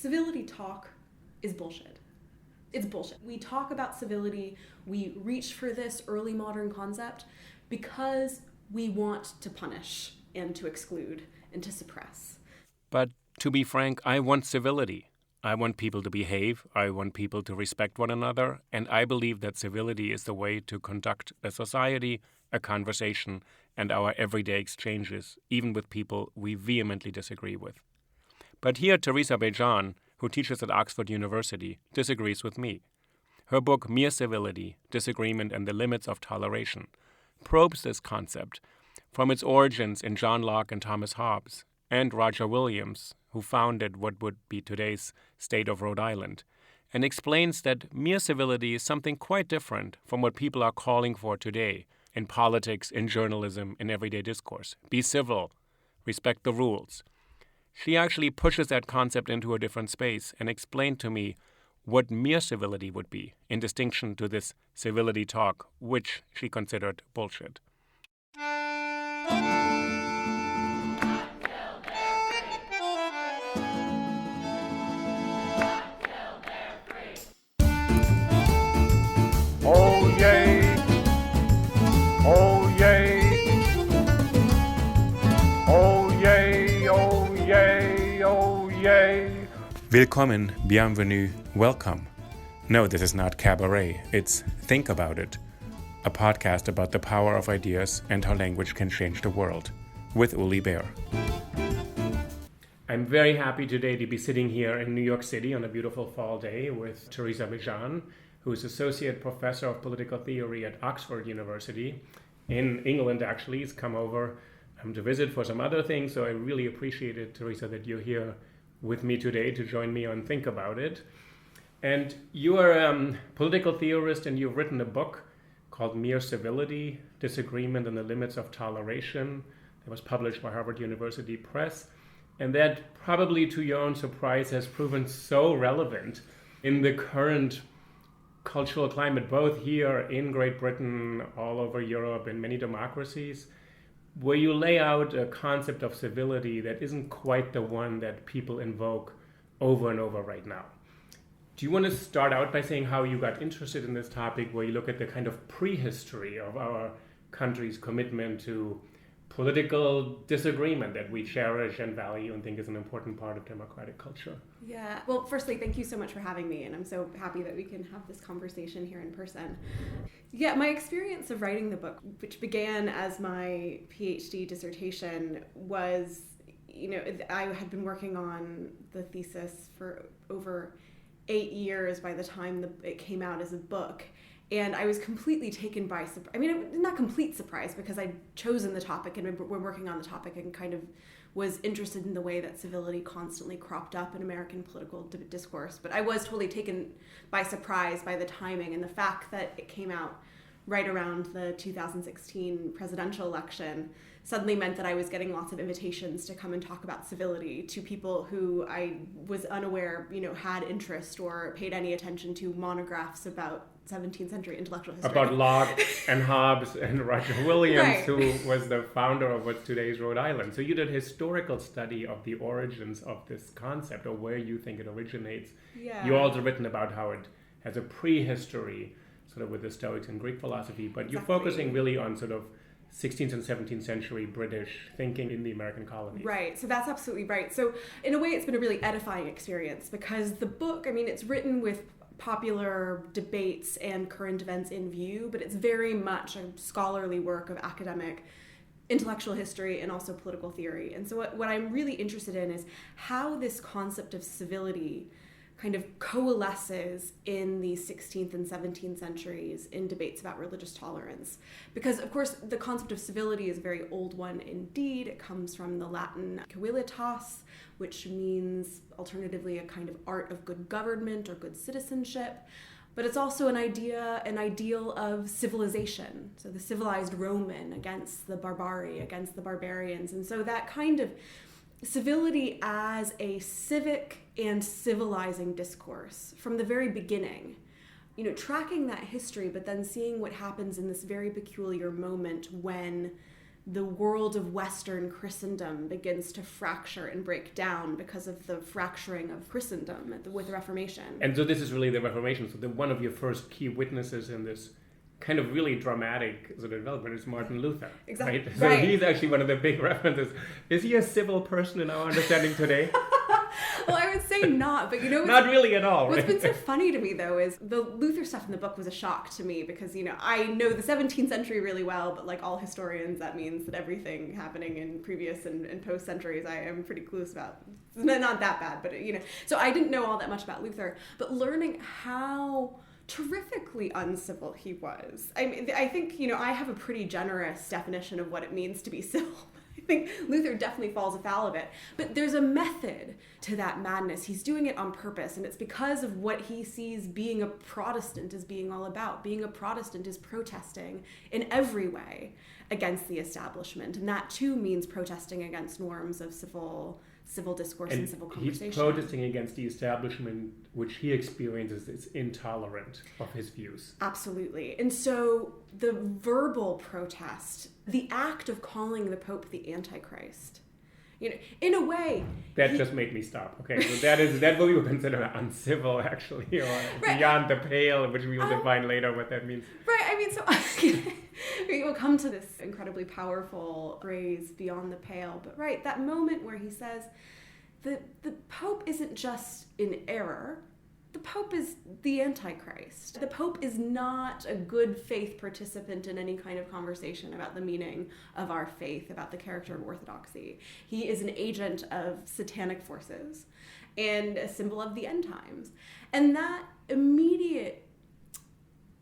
civility talk is bullshit. It's bullshit. We talk about civility, we reach for this early modern concept because we want to punish and to exclude and to suppress. But to be frank, I want civility. I want people to behave, I want people to respect one another, and I believe that civility is the way to conduct a society, a conversation, and our everyday exchanges, even with people we vehemently disagree with. But here, Teresa Bejan, who teaches at Oxford University, disagrees with me. Her book, Mere Civility, Disagreement and the Limits of Toleration, probes this concept from its origins in John Locke and Thomas Hobbes, and Roger Williams, who founded what would be today's state of Rhode Island, and explains that mere civility is something quite different from what people are calling for today in politics, in journalism, in everyday discourse. Be civil, respect the rules. She actually pushes that concept into a different space and explained to me what mere civility would be, in distinction to this civility talk, which she considered bullshit. Oh yay, oh yay, oh yay, oh yay, oh yay. Willkommen, bienvenue, welcome. No, this is not cabaret, it's Think About It, a podcast about the power of ideas and how language can change the world, with Uli Baer. I'm very happy today to be sitting here in New York City on a beautiful fall day with Teresa Bejan, who is Associate Professor of Political Theory at Oxford University in England, actually. He's come over to visit for some other things, so I really appreciate it, Teresa, that you're here with me today to join me on Think About It. And you are a political theorist, and you've written a book called Mere Civility, Disagreement and the Limits of Toleration. That was published by Harvard University Press. And that, probably to your own surprise, has proven so relevant in the current cultural climate, both here in Great Britain, all over Europe, in many democracies, where you lay out a concept of civility that isn't quite the one that people invoke over and over right now. Do you want to start out by saying how you got interested in this topic, where you look at the kind of prehistory of our country's commitment to political disagreement that we cherish and value and think is an important part of democratic culture? Yeah, well, firstly, thank you so much for having me, and I'm so happy that we can have this conversation here in person. Yeah, my experience of writing the book, which began as my PhD dissertation, was, I had been working on the thesis for over 8 years by the time it came out as a book. And I was completely taken by surprise. I mean, not complete surprise, because I'd chosen the topic and we're working on the topic and kind of was interested in the way that civility constantly cropped up in American political discourse. But I was totally taken by surprise by the timing and the fact that it came out right around the 2016 presidential election suddenly meant that I was getting lots of invitations to come and talk about civility to people who I was unaware, had interest or paid any attention to monographs about 17th century intellectual history. About Locke and Hobbes and Roger Williams, right, who was the founder of what's today's Rhode Island. So you did a historical study of the origins of this concept, or where you think it originates. Yeah. You also written about how it has a prehistory, sort of with the Stoics and Greek philosophy, but you're focusing really on sort of 16th and 17th century British thinking in the American colonies. Right, so that's absolutely right. So in a way, it's been a really edifying experience, because the book, it's written with popular debates and current events in view, but it's very much a scholarly work of academic intellectual history and also political theory. And so what I'm really interested in is how this concept of civility kind of coalesces in the 16th and 17th centuries in debates about religious tolerance. Because, of course, the concept of civility is a very old one indeed. It comes from the Latin civilitas, which means alternatively a kind of art of good government or good citizenship. But it's also an ideal of civilization. So the civilized Roman against the barbari, against the barbarians. And so that kind of civility as a civic and civilizing discourse from the very beginning, tracking that history, but then seeing what happens in this very peculiar moment when the world of Western Christendom begins to fracture and break down because of the fracturing of Christendom with the Reformation. And so this is really the Reformation. So one of your first key witnesses in this kind of really dramatic sort of development is Martin Luther. Exactly. Right? So he's actually one of the big references. Is he a civil person in our understanding today? Well, I would say not, but not really at all, right? What's been so funny to me, though, is the Luther stuff in the book was a shock to me because, I know the 17th century really well, but like all historians, that means that everything happening in previous and post centuries, I am pretty clueless about. Not that bad, but, So I didn't know all that much about Luther, but learning how terrifically uncivil he was. I mean, I think, I have a pretty generous definition of what it means to be civil. I think Luther definitely falls afoul of it. But there's a method to that madness. He's doing it on purpose, and it's because of what he sees being a Protestant is being all about. Being a Protestant is protesting in every way against the establishment, and that too means protesting against norms of civil discourse and civil conversation. He's protesting against the establishment, which he experiences is intolerant of his views. Absolutely. And so the verbal protest, the act of calling the Pope the Antichrist, in a way... That just made me stop. Okay, so that what we would consider uncivil, actually, or right. Beyond the pale, which we will define later what that means. Right, I mean, so we will come to this incredibly powerful phrase, beyond the pale, but right, that moment where he says, the Pope isn't just in error, the Pope is the Antichrist. The Pope is not a good faith participant in any kind of conversation about the meaning of our faith, about the character of orthodoxy. He is an agent of satanic forces and a symbol of the end times. And that immediate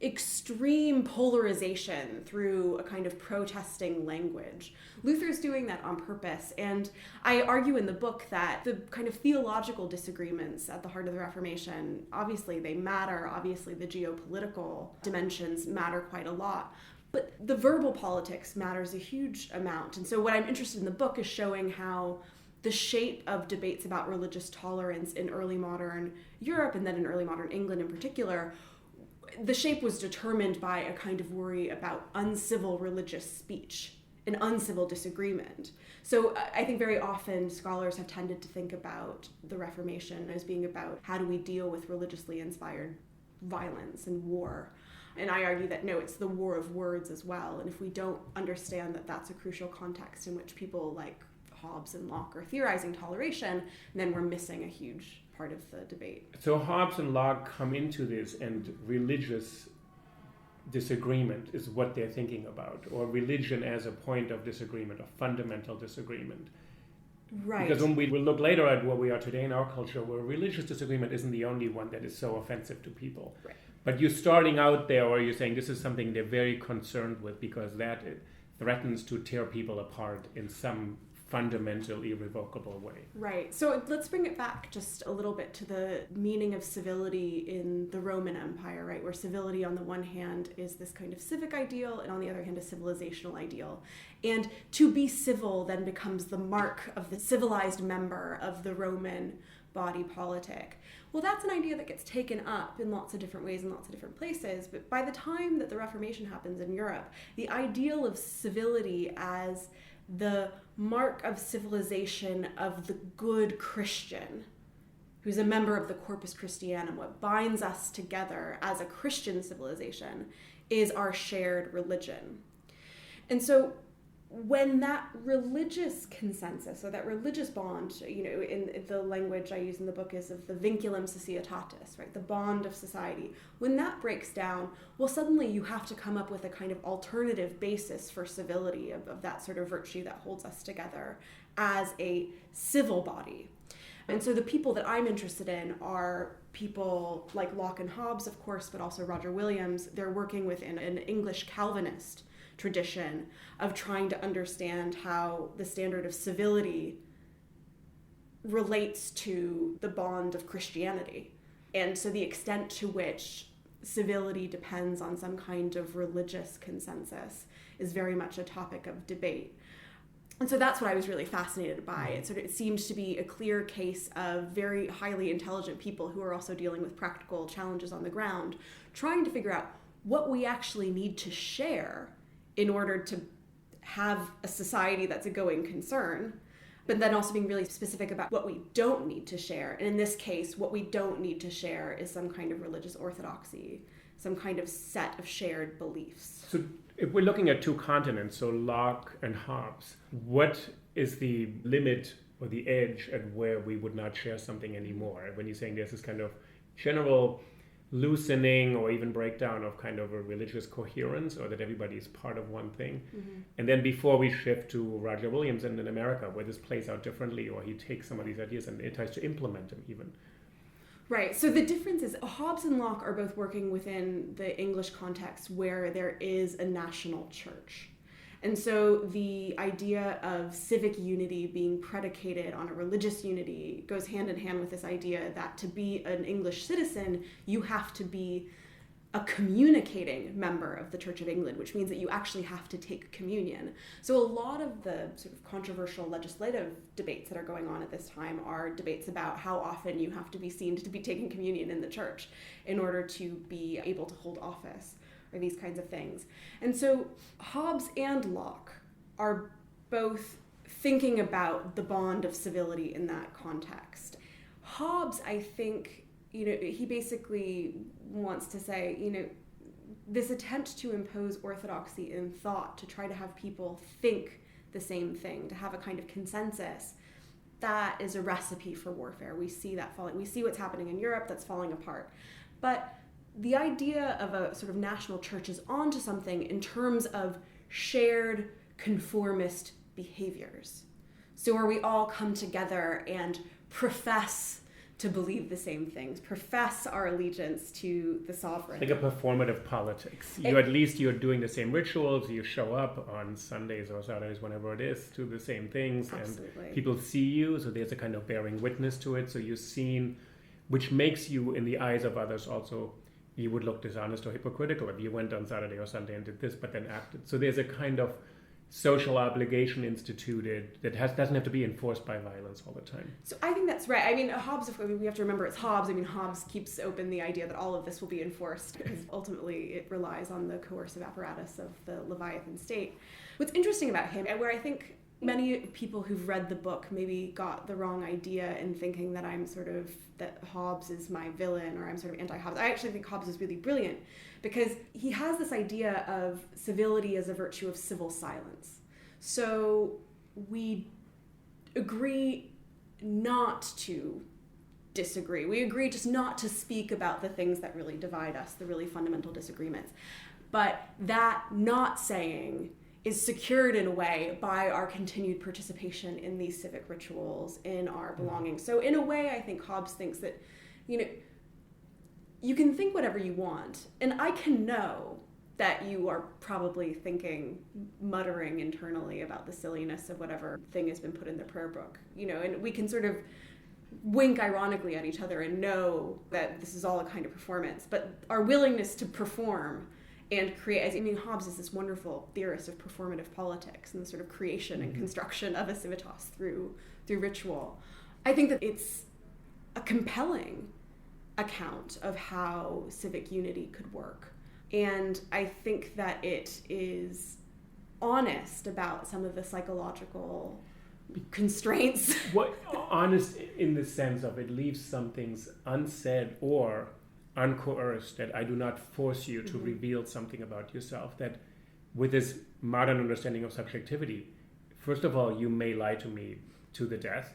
extreme polarization through a kind of protesting language. Luther's doing that on purpose, and I argue in the book that the kind of theological disagreements at the heart of the Reformation, obviously they matter, obviously the geopolitical dimensions matter quite a lot, but the verbal politics matters a huge amount. And so what I'm interested in the book is showing how the shape of debates about religious tolerance in early modern Europe, and then in early modern England in particular, the shape was determined by a kind of worry about uncivil religious speech, an uncivil disagreement. So I think very often scholars have tended to think about the Reformation as being about how do we deal with religiously inspired violence and war. And I argue that no, it's the war of words as well. And if we don't understand that that's a crucial context in which people like Hobbes and Locke are theorizing toleration, then we're missing a huge part of the debate. So Hobbes and Locke come into this, and religious disagreement is what they're thinking about, or religion as a point of disagreement, a fundamental disagreement. Right. Because when we will look later at where we are today in our culture, where religious disagreement isn't the only one that is so offensive to people. Right. But you're starting out there, or you're saying this is something they're very concerned with because that it threatens to tear people apart in some fundamental, irrevocable way. Right. So let's bring it back just a little bit to the meaning of civility in the Roman Empire, right? Where civility on the one hand is this kind of civic ideal, and on the other hand a civilizational ideal. And to be civil then becomes the mark of the civilized member of the Roman body politic. Well, that's an idea that gets taken up in lots of different ways in lots of different places, but by the time that the Reformation happens in Europe, the ideal of civility as the mark of civilization of the good Christian, who's a member of the Corpus Christianum, what binds us together as a Christian civilization is our shared religion. And so when that religious consensus, or that religious bond, in the language I use in the book is of the vinculum societatis, right, the bond of society, when that breaks down, well, suddenly you have to come up with a kind of alternative basis for civility, of that sort of virtue that holds us together as a civil body. And so the people that I'm interested in are people like Locke and Hobbes, of course, but also Roger Williams. They're working within an English Calvinist tradition of trying to understand how the standard of civility relates to the bond of Christianity. And so the extent to which civility depends on some kind of religious consensus is very much a topic of debate. And so that's what I was really fascinated by. It seemed to be a clear case of very highly intelligent people who are also dealing with practical challenges on the ground, trying to figure out what we actually need to share in order to have a society that's a going concern, but then also being really specific about what we don't need to share. And in this case, what we don't need to share is some kind of religious orthodoxy, some kind of set of shared beliefs. So if we're looking at two continents, so Locke and Hobbes, what is the limit or the edge at where we would not share something anymore? When you're saying there's this kind of general loosening or even breakdown of kind of a religious coherence, or that everybody is part of one thing. Mm-hmm. And then before we shift to Roger Williamson in America, where this plays out differently, or he takes some of these ideas and it tries to implement them even. Right. So the difference is Hobbes and Locke are both working within the English context where there is a national church. And so the idea of civic unity being predicated on a religious unity goes hand in hand with this idea that to be an English citizen, you have to be a communicating member of the Church of England, which means that you actually have to take communion. So a lot of the sort of controversial legislative debates that are going on at this time are debates about how often you have to be seen to be taking communion in the church in order to be able to hold office, or these kinds of things. And so Hobbes and Locke are both thinking about the bond of civility in that context. Hobbes, I think, he basically wants to say, this attempt to impose orthodoxy in thought, to try to have people think the same thing, to have a kind of consensus, that is a recipe for warfare. We see that falling. We see what's happening in Europe that's falling apart. But the idea of a sort of national church is onto something in terms of shared conformist behaviors. So where we all come together and profess to believe the same things, profess our allegiance to the sovereign. Like a performative politics. You're doing the same rituals, you show up on Sundays or Saturdays, whenever it is, to the same things. Absolutely. And people see you, so there's a kind of bearing witness to it. So you're seen, which makes you, in the eyes of others, also, you would look dishonest or hypocritical if you went on Saturday or Sunday and did this, but then acted. So there's a kind of social obligation instituted that doesn't have to be enforced by violence all the time. So I think that's right. I mean, Hobbes, we have to remember it's Hobbes. I mean, Hobbes keeps open the idea that all of this will be enforced because ultimately it relies on the coercive apparatus of the Leviathan state. What's interesting about him, and where I think many people who've read the book maybe got the wrong idea in thinking that that Hobbes is my villain or I'm sort of anti-Hobbes. I actually think Hobbes is really brilliant because he has this idea of civility as a virtue of civil silence. So we agree not to disagree. We agree just not to speak about the things that really divide us, the really fundamental disagreements. But that not saying is secured in a way by our continued participation in these civic rituals, in our belonging. So in a way, I think Hobbes thinks that, you can think whatever you want, and I can know that you are probably muttering internally about the silliness of whatever thing has been put in the prayer book, and we can sort of wink ironically at each other and know that this is all a kind of performance, but our willingness to perform and create, Hobbes is this wonderful theorist of performative politics and the sort of creation and construction of a civitas through ritual. I think that it's a compelling account of how civic unity could work. And I think that it is honest about some of the psychological constraints. What honest in the sense of it leaves some things unsaid or uncoerced, that I do not force you to reveal something about yourself, that with this modern understanding of subjectivity, first of all, you may lie to me to the death.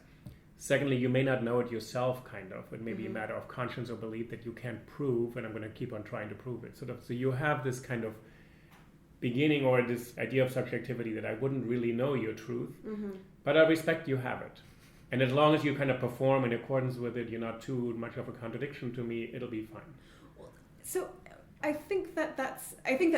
Secondly, you may not know it yourself, kind of. It may be a matter of conscience or belief that you can't prove, and I'm going to keep on trying to prove it. So you have this kind of beginning or this idea of subjectivity that I wouldn't really know your truth, but I respect you have it. And as long as you kind of perform in accordance with it, you're not too much of a contradiction to me, it'll be fine. So I think that's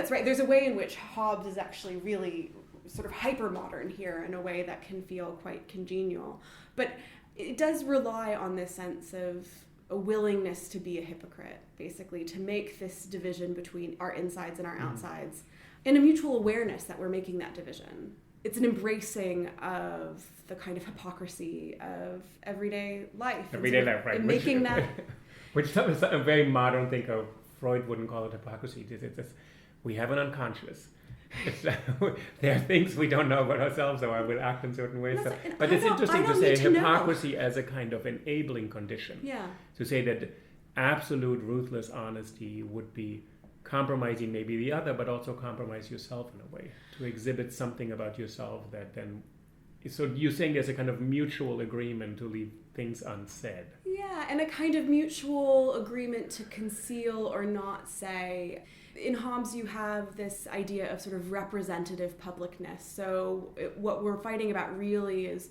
right. There's a way in which Hobbes is actually really sort of hyper-modern here in a way that can feel quite congenial. But it does rely on this sense of a willingness to be a hypocrite, basically, to make this division between our insides and our outsides, and a mutual awareness that we're making that division. It's an embracing of the kind of hypocrisy of everyday life. Everyday life, right. And making that... Which is a very modern thing of Freud wouldn't call it hypocrisy. It's we have an unconscious. There are things we don't know about ourselves, so I will act in certain ways. So, but it's interesting to I don't say need to know. hypocrisy as a kind of enabling condition. Yeah. To say that absolute ruthless honesty would be compromising maybe the other, but also compromise yourself in a way. To exhibit something about yourself that then... So you're saying there's a kind of mutual agreement to leave things unsaid. Yeah, and a kind of mutual agreement to conceal or not say. In Hobbes, you have this idea of sort of representative publicness. So what we're fighting about really is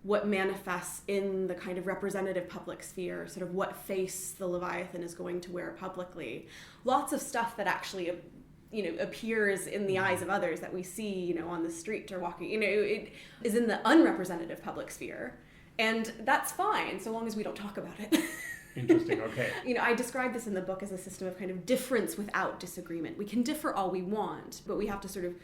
what manifests in the kind of representative public sphere, sort of what face the Leviathan is going to wear publicly. Lots of stuff that actually appears in the eyes of others that we see, on the street or walking, it is in the unrepresentative public sphere. And that's fine, so long as we don't talk about it. Interesting, okay. I describe this in the book as a system of kind of difference without disagreement. We can differ all we want, but we have to sort of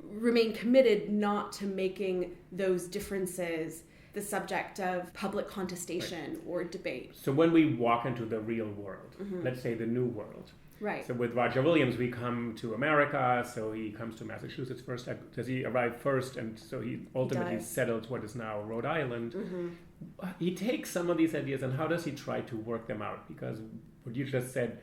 remain committed not to making those differences the subject of public contestation or debate. So when we walk into the real world, let's say the new world, right. So with Roger Williams, we come to America, so he comes to Massachusetts first. Does he arrive first? And so he ultimately settles what is now Rhode Island. He takes some of these ideas, and how does he try to work them out? Because what you just said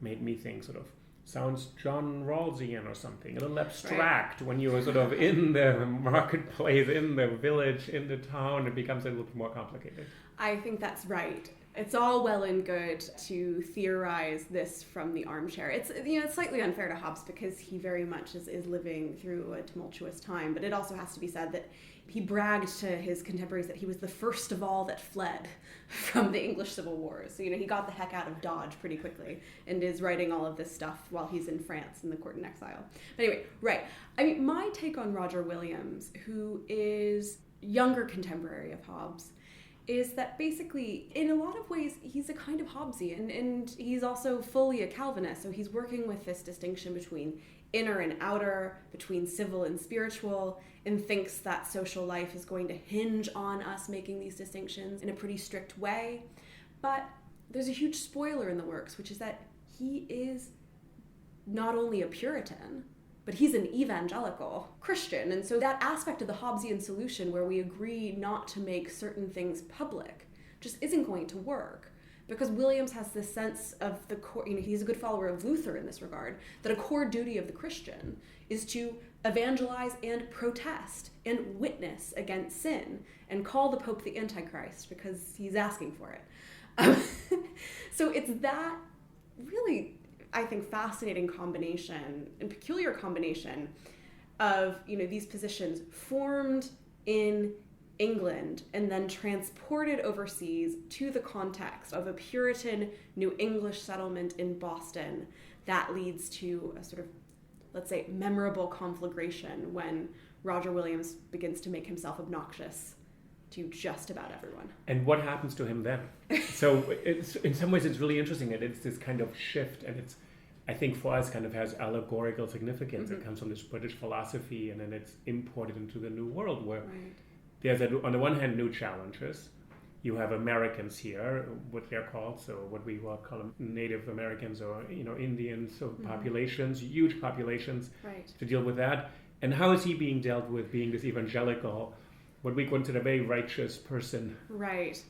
made me think sort of, sounds John Rawlsian or something, a little abstract. When you're sort of in the marketplace, in the village, in the town, it becomes a little bit more complicated. I think that's right. It's all well and good to theorize this from the armchair. It's slightly unfair to Hobbes because he very much is living through a tumultuous time, but it also has to be said that he bragged to his contemporaries that he was the first of all that fled from the English Civil Wars. So, he got the heck out of Dodge pretty quickly and is writing all of this stuff while he's in France in the court in exile. But anyway, right. I mean, my take on Roger Williams, who is younger contemporary of Hobbes, is that basically, in a lot of ways, he's a kind of Hobbesian, and he's also fully a Calvinist. So he's working with this distinction between inner and outer, between civil and spiritual, and thinks that social life is going to hinge on us making these distinctions in a pretty strict way. But there's a huge spoiler in the works, which is that he is not only a Puritan, but he's an evangelical Christian. And so that aspect of the Hobbesian solution where we agree not to make certain things public just isn't going to work. Because Williams has this sense of the core, he's a good follower of Luther in this regard, that a core duty of the Christian is to evangelize and protest and witness against sin and call the Pope the Antichrist because he's asking for it. So it's that really, I think, fascinating combination and peculiar combination of, these positions formed in England and then transported overseas to the context of a Puritan New English settlement in Boston that leads to a sort of, let's say, memorable conflagration when Roger Williams begins to make himself obnoxious to just about everyone. And what happens to him then? So in some ways it's really interesting that it's this kind of shift, and it's, I think for us, kind of has allegorical significance. It comes from this British philosophy, and then it's imported into the New World where there's, on the one hand, new challenges. You have Americans here, what they're called, so what we will call them Native Americans or Indians, so populations, huge populations to deal with that. And how is he being dealt with, being this evangelical, what we consider a very righteous person? Right.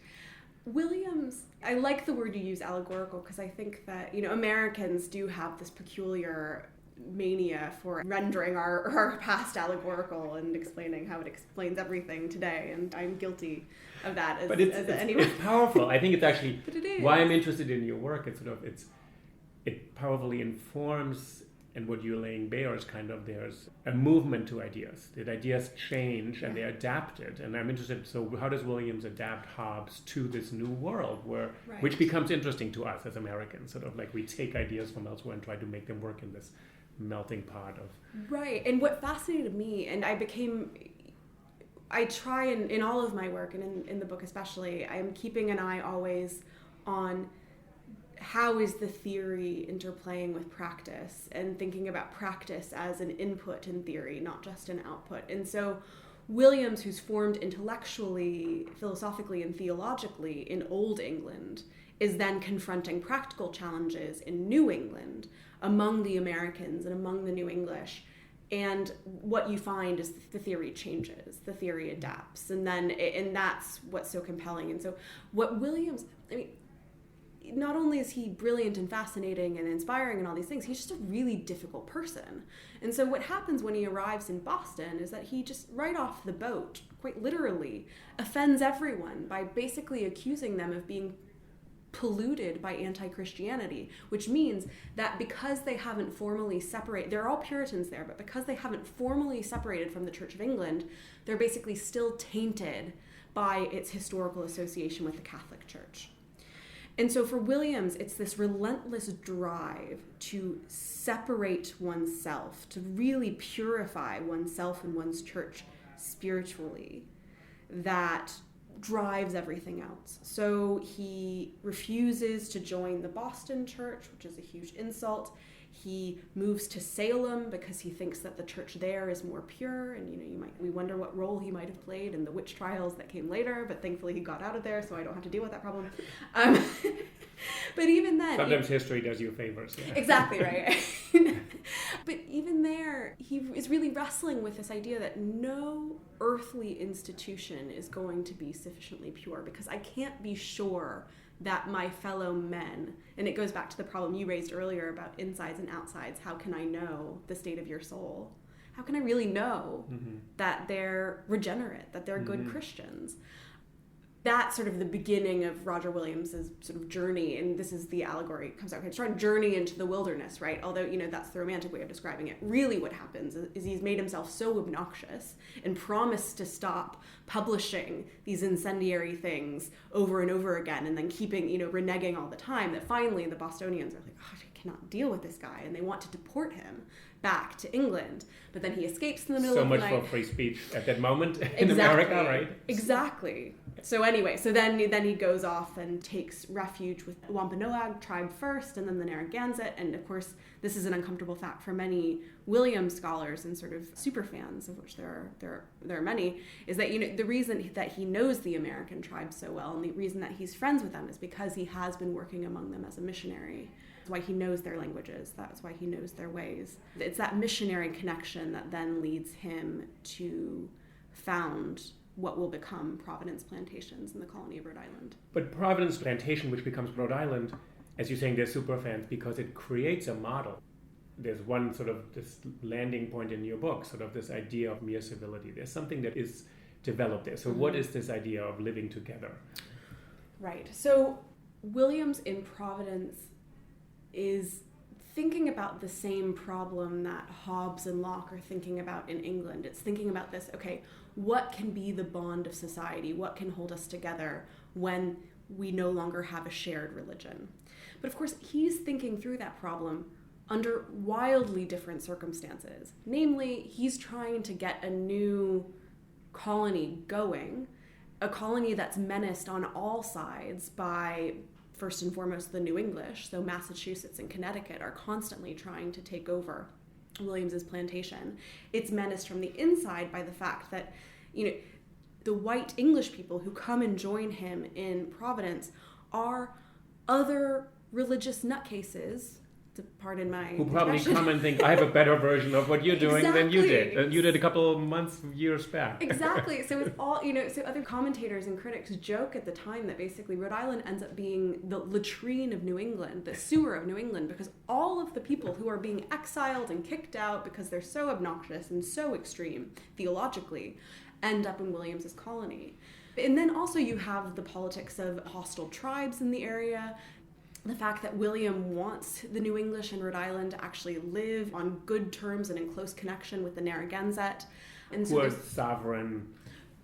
Williams, I like the word you use, allegorical, because I think that, Americans do have this peculiar mania for rendering our past allegorical and explaining how it explains everything today, and I'm guilty of that as anyone. It's powerful. I think it's actually but it is. Why I'm interested in your work. It powerfully informs, and what you're laying bare is kind of there's a movement to ideas. That ideas change and they're adapted. And I'm interested, so how does Williams adapt Hobbes to this new world which becomes interesting to us as Americans, sort of like we take ideas from elsewhere and try to make them work in this melting pot of... Right, and what fascinated me, and I try in all of my work, and in the book especially, I am keeping an eye always on how is the theory interplaying with practice, and thinking about practice as an input in theory, not just an output. And so Williams, who's formed intellectually, philosophically, and theologically in Old England, is then confronting practical challenges in New England among the Americans and among the New English. And what you find is the theory changes, the theory adapts, and that's what's so compelling. And so what Williams, I mean, not only is he brilliant and fascinating and inspiring and all these things, he's just a really difficult person. And so what happens when he arrives in Boston is that he just, right off the boat, quite literally, offends everyone by basically accusing them of being polluted by anti-Christianity, which means that because they haven't formally separated, they're all Puritans there, but because they haven't formally separated from the Church of England, they're basically still tainted by its historical association with the Catholic Church. And so for Williams, it's this relentless drive to separate oneself, to really purify oneself and one's church spiritually, that drives everything else. So he refuses to join the Boston church, which is a huge insult. He moves to Salem because he thinks that the church there is more pure, and we wonder what role he might have played in the witch trials that came later, but thankfully he got out of there, so I don't have to deal with that problem. But even then, sometimes history does you favors. Yeah. Exactly right. But even there, he is really wrestling with this idea that no earthly institution is going to be sufficiently pure, because I can't be sure that my fellow men, and it goes back to the problem you raised earlier about insides and outsides. How can I know the state of your soul? How can I really know that they're regenerate, that they're good Christians? That's sort of the beginning of Roger Williams's sort of journey, and this is the allegory it comes out. He's trying to journey into the wilderness, right? Although, that's the romantic way of describing it. Really what happens is he's made himself so obnoxious and promised to stop publishing these incendiary things over and over again, and then keeping, reneging all the time, that finally the Bostonians are like, oh, I cannot deal with this guy, and they want to deport him back to England. But then he escapes in the middle of the night. So much for free speech at that moment in America, right? Exactly. So anyway, then he goes off and takes refuge with the Wampanoag tribe first, and then the Narragansett. And of course, this is an uncomfortable fact for many Williams scholars and sort of super fans, of which there are many, is that the reason that he knows the American tribes so well, and the reason that he's friends with them, is because he has been working among them as a missionary. That's why he knows their languages. That's why he knows their ways. It's that missionary connection that then leads him to found what will become Providence Plantations in the colony of Rhode Island. But Providence Plantation, which becomes Rhode Island, as you're saying, they're super fans because it creates a model. There's one sort of this landing point in your book, sort of this idea of mere civility. There's something that is developed there. So what is this idea of living together? Right. So Williams in Providence is thinking about the same problem that Hobbes and Locke are thinking about in England. It's thinking about this, okay, what can be the bond of society? What can hold us together when we no longer have a shared religion? But of course, he's thinking through that problem under wildly different circumstances. Namely, he's trying to get a new colony going, a colony that's menaced on all sides by, first and foremost, the New English. So Massachusetts and Connecticut are constantly trying to take over Williams's plantation. It's menaced from the inside by the fact that, the white English people who come and join him in Providence are other religious nutcases, to pardon my who probably come and think, I have a better version of what you're doing than you did. And you did a couple of months, years back. Exactly. So it's all, so other commentators and critics joke at the time that basically Rhode Island ends up being the latrine of New England, the sewer of New England, because all of the people who are being exiled and kicked out because they're so obnoxious and so extreme theologically end up in Williams's colony. And then also you have the politics of hostile tribes in the area, the fact that William wants the New English and Rhode Island to actually live on good terms and in close connection with the Narragansett. And so who are sovereign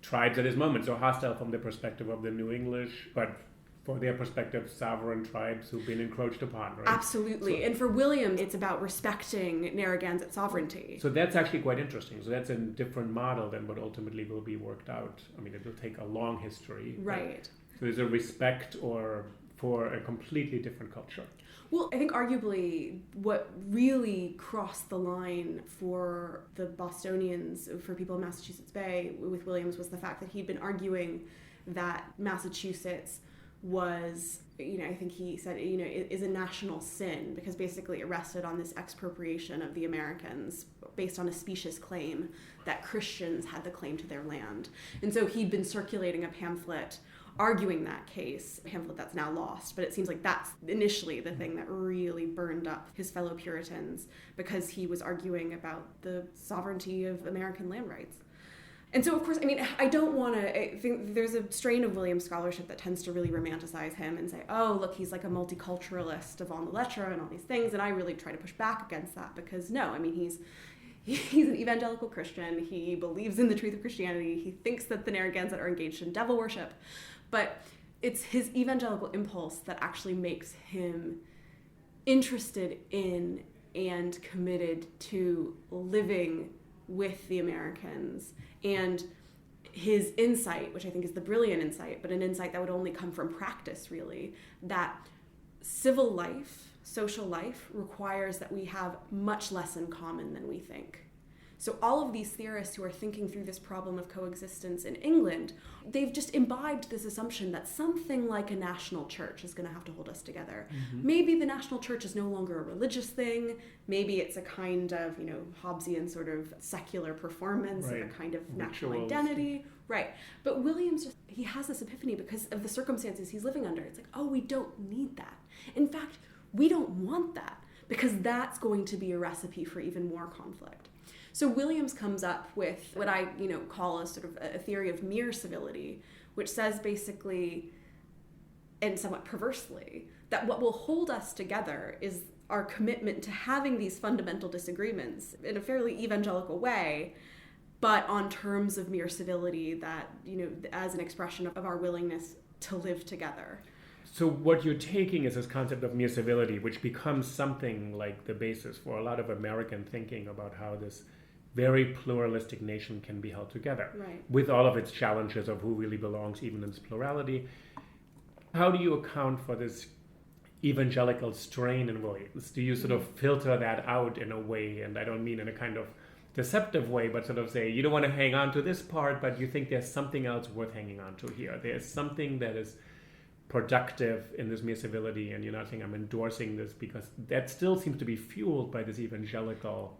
tribes at this moment, so hostile from the perspective of the New English, but for their perspective, sovereign tribes who've been encroached upon, right? Absolutely. And for William, it's about respecting Narragansett sovereignty. So that's actually quite interesting. So that's a different model than what ultimately will be worked out. I mean, it will take a long history. Right. So there's a respect for a completely different culture. Well, I think arguably what really crossed the line for the Bostonians, for people in Massachusetts Bay with Williams, was the fact that he'd been arguing that Massachusetts was, I think he said, is a national sin, because basically it rested on this expropriation of the Americans based on a specious claim that Christians had the claim to their land. And so he'd been circulating a pamphlet arguing that case, a pamphlet that's now lost, but it seems like that's initially the thing that really burned up his fellow Puritans, because he was arguing about the sovereignty of American land rights. And so, of course, I don't want to, I think there's a strain of Williams scholarship that tends to really romanticize him and say, oh, look, he's like a multiculturalist avant la lettre and all these things, and I really try to push back against that, because no, he's an evangelical Christian, he believes in the truth of Christianity, he thinks that the Narragansett are engaged in devil worship, but it's his evangelical impulse that actually makes him interested in and committed to living with the Americans, and his insight, which I think is the brilliant insight, but an insight that would only come from practice, really, that civil life, social life, requires that we have much less in common than we think. So all of these theorists who are thinking through this problem of coexistence in England, they've just imbibed this assumption that something like a national church is going to have to hold us together. Mm-hmm. Maybe the national church is no longer a religious thing. Maybe it's a kind of, Hobbesian sort of secular performance, right, and a kind of national identity. Right. But Williams, he has this epiphany because of the circumstances he's living under. It's like, oh, we don't need that. In fact, we don't want that, because that's going to be a recipe for even more conflict. So Williams comes up with what I, call a sort of a theory of mere civility, which says basically, and somewhat perversely, that what will hold us together is our commitment to having these fundamental disagreements in a fairly evangelical way, but on terms of mere civility that, as an expression of our willingness to live together. So what you're taking is this concept of mere civility, which becomes something like the basis for a lot of American thinking about how this very pluralistic nation can be held together, right, with all of its challenges of who really belongs, even in its plurality. How do you account for this evangelical strain in Williams? Do you sort of filter that out in a way, and I don't mean in a kind of deceptive way, but sort of say, you don't want to hang on to this part, but you think there's something else worth hanging on to here. There's something that is productive in this mere civility, and you're not saying I'm endorsing this, because that still seems to be fueled by this evangelical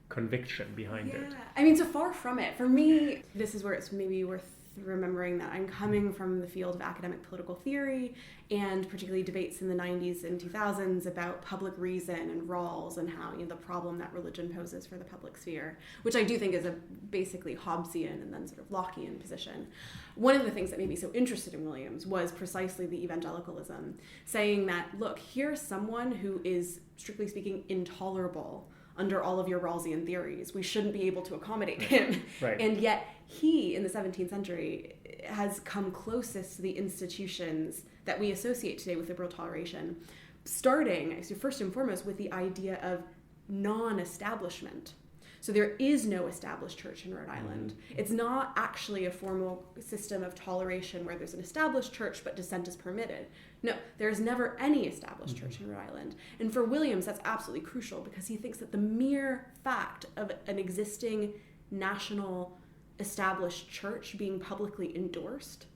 conviction behind it. So far from it. For me, this is where it's maybe worth remembering that I'm coming from the field of academic political theory, and particularly debates in the 90s and 2000s about public reason and Rawls and how, the problem that religion poses for the public sphere, which I do think is a basically Hobbesian and then sort of Lockean position. One of the things that made me so interested in Williams was precisely the evangelicalism, saying that, look, here's someone who is, strictly speaking, intolerable under all of your Rawlsian theories. We shouldn't be able to accommodate him. Right. And yet he, in the 17th century, has come closest to the institutions that we associate today with liberal toleration, starting, first and foremost, with the idea of non-establishment. So there is no established church in Rhode Island. It's not actually a formal system of toleration where there's an established church but dissent is permitted. No, there's never any established church in Rhode Island. And for Williams, that's absolutely crucial, because he thinks that the mere fact of an existing national established church being publicly endorsed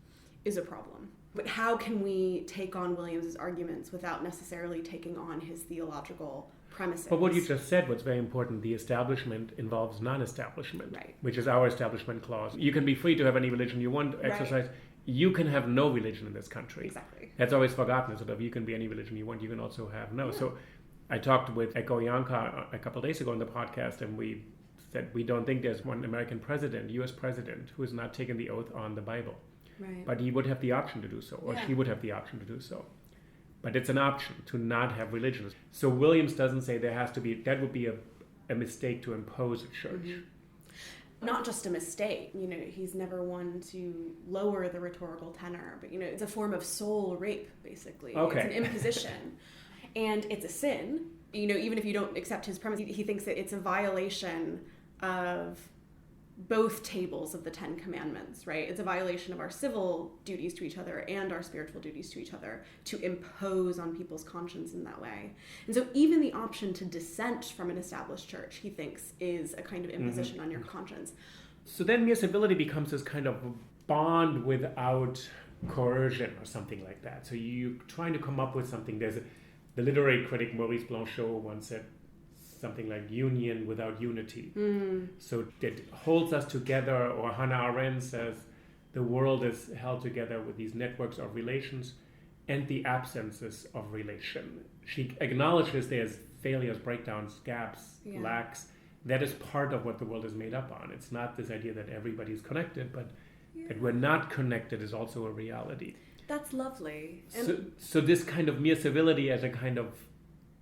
is a problem. But how can we take on Williams's arguments without necessarily taking on his theological premises? But what you just said was very important. The establishment involves non-establishment, right, which is our establishment clause. You can be free to have any religion you want to exercise. Right. You can have no religion in this country. Exactly. That's always forgotten. Sort of, you can be any religion you want. You can also have no. Yeah. So I talked with Eko Yanka a couple of days ago on the podcast, and we said we don't think there's one American president, U.S. president, who has not taken the oath on the Bible. Right. But he would have the option to do so, or she would have the option to do so. But it's an option to not have religion. So Williams doesn't say there has to be, that would be a mistake to impose a church. Mm-hmm. Not just a mistake, he's never one to lower the rhetorical tenor, but it's a form of soul rape, basically. Okay. It's an imposition. And it's a sin. Even if you don't accept his premise, he thinks that it's a violation of both tables of the Ten Commandments, right? It's a violation of our civil duties to each other and our spiritual duties to each other to impose on people's conscience in that way. And so even the option to dissent from an established church, he thinks, is a kind of imposition on your conscience. So then mere civility becomes this kind of bond without coercion or something like that. So you're trying to come up with something. The literary critic Maurice Blanchot once said something like union without unity. So it holds us together, or Hannah Arendt says the world is held together with these networks of relations and the absences of relation. She acknowledges there's failures, breakdowns, gaps, lacks. That is part of what the world is made up on. It's not this idea that everybody's connected, but that we're not connected is also a reality. That's lovely. So this kind of mere civility as a kind of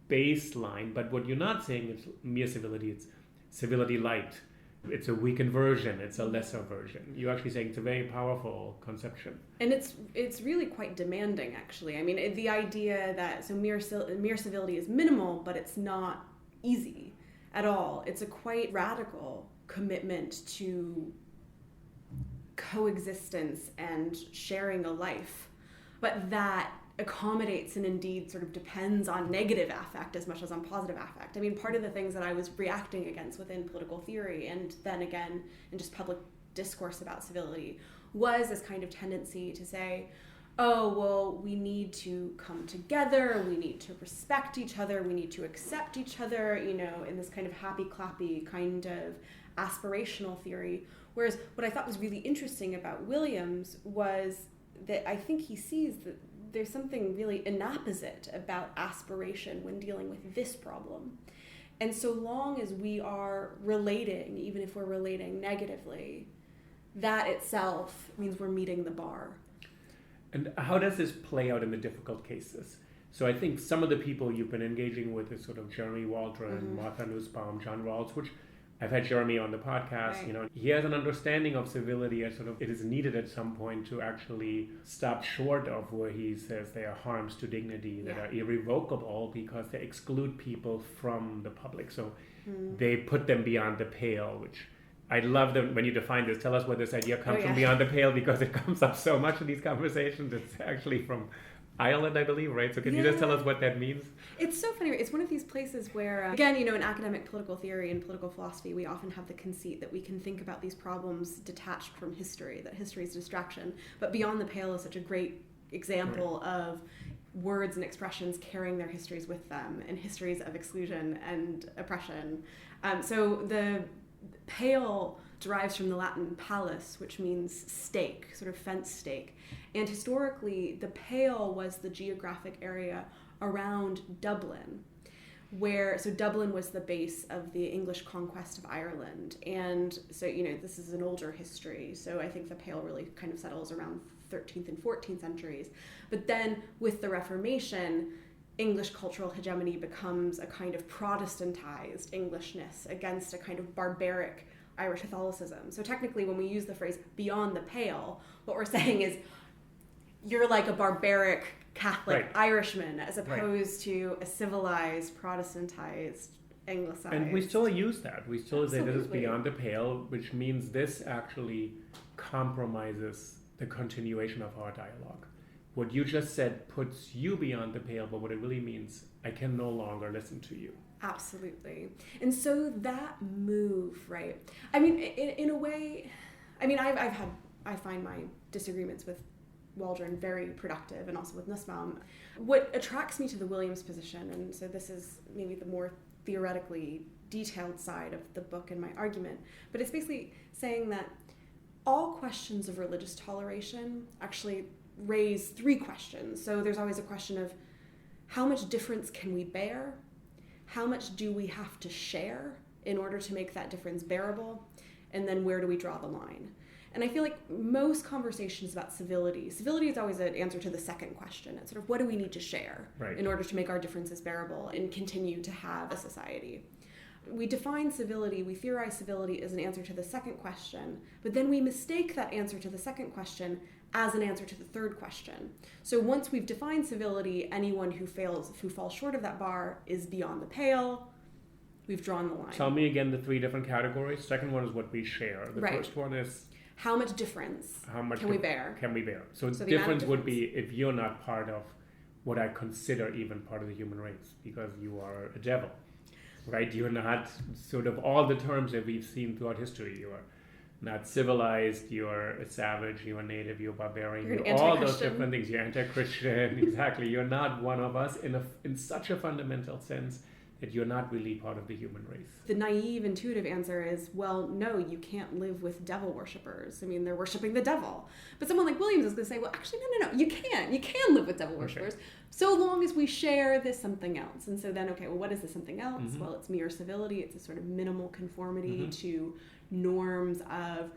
baseline, but what you're not saying is mere civility, it's civility light. It's a weakened version, it's a lesser version. You're actually saying it's a very powerful conception. And it's really quite demanding, actually. I mean, the idea that mere civility is minimal, but it's not easy at all. It's a quite radical commitment to coexistence and sharing a life, but that accommodates and indeed sort of depends on negative affect as much as on positive affect. I mean, part of the things that I was reacting against within political theory and then again in just public discourse about civility was this kind of tendency to say, oh, well, we need to come together, we need to respect each other, we need to accept each other, in this kind of happy clappy kind of aspirational theory. Whereas what I thought was really interesting about Williams was that I think he sees that there's something really inapposite about aspiration when dealing with this problem. And so long as we are relating, even if we're relating negatively, that itself means we're meeting the bar. And how does this play out in the difficult cases? So I think some of the people you've been engaging with is sort of Jeremy Waldron, Martha Nussbaum, John Rawls, which I've had Jeremy on the podcast. Right. He has an understanding of civility as sort of it is needed at some point to actually stop short of where he says there are harms to dignity that are irrevocable because they exclude people from the public. So they put them beyond the pale, which I love them when you define this. Tell us where this idea comes from, beyond the pale, because it comes up so much in these conversations. It's actually from Ireland, I believe, right? So can you just tell us what that means? It's so funny. It's one of these places where, again, in academic political theory and political philosophy, we often have the conceit that we can think about these problems detached from history, that history is distraction. But beyond the pale is such a great example of words and expressions carrying their histories with them and histories of exclusion and oppression. So the pale derives from the Latin palus, which means stake, sort of fence stake. And historically, the Pale was the geographic area around Dublin, so Dublin was the base of the English conquest of Ireland. And so, this is an older history. So I think the Pale really kind of settles around 13th and 14th centuries. But then with the Reformation, English cultural hegemony becomes a kind of Protestantized Englishness against a kind of barbaric Irish Catholicism. So technically, when we use the phrase beyond the pale, what we're saying is you're like a barbaric Catholic Irishman as opposed to a civilized, Protestantized, Anglicized. And we still use that. We still say this is beyond the pale, which means this actually compromises the continuation of our dialogue. What you just said puts you beyond the pale, but what it really means, I can no longer listen to you. Absolutely. And so that move, right? I mean, in a way, I find my disagreements with Waldron very productive, and also with Nussbaum. What attracts me to the Williams position, and so this is maybe the more theoretically detailed side of the book and my argument, but it's basically saying that all questions of religious toleration actually raise three questions. So there's always a question of how much difference can we bear? How much do we have to share in order to make that difference bearable? And then where do we draw the line? And I feel like most conversations about civility is always an answer to the second question. It's sort of what do we need to share in order to make our differences bearable and continue to have a society? We define civility, we theorize civility as an answer to the second question, but then we mistake that answer to the second question as an answer to the third question. So once we've defined civility, anyone who falls short of that bar is beyond the pale. We've drawn the line. Tell me again the three different categories. Second one is what we share. The first one is how much difference can we bear? So the difference would be if you're not part of what I consider even part of the human race, because you are a devil, right? You're not sort of all the terms that we've seen throughout history. You are not civilized, you're a savage, you're a native, you're a barbarian, You're an you're all those anti-Christian. different things. You're anti-Christian, exactly. You're not one of us in such a fundamental sense that you're not really part of the human race. The naive, intuitive answer is, well, no, you can't live with devil worshippers. I mean, they're worshiping the devil. But someone like Williams is going to say, well, actually, no, you can. You can live with devil worshippers, so long as we share this something else. And so then, okay, well, what is this something else? Mm-hmm. Well, it's mere civility. It's a sort of minimal conformity to norms of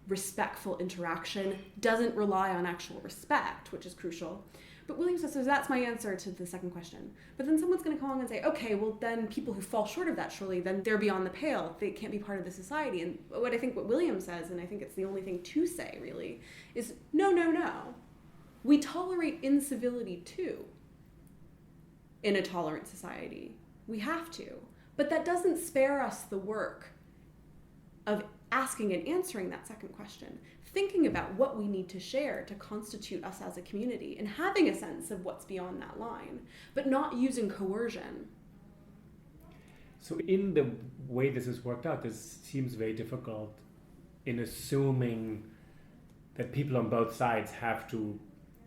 respectful interaction. Doesn't rely on actual respect, which is crucial. But Williams says, so that's my answer to the second question. But then someone's going to come along and say, okay, well, then people who fall short of that, surely, then they're beyond the pale. They can't be part of the society. And what Williams says, and I think it's the only thing to say, really, is no. We tolerate incivility, too, in a tolerant society. We have to. But that doesn't spare us the work of asking and answering that second question, thinking about what we need to share to constitute us as a community, and having a sense of what's beyond that line, but not using coercion. So in the way this is worked out, this seems very difficult in assuming that people on both sides have to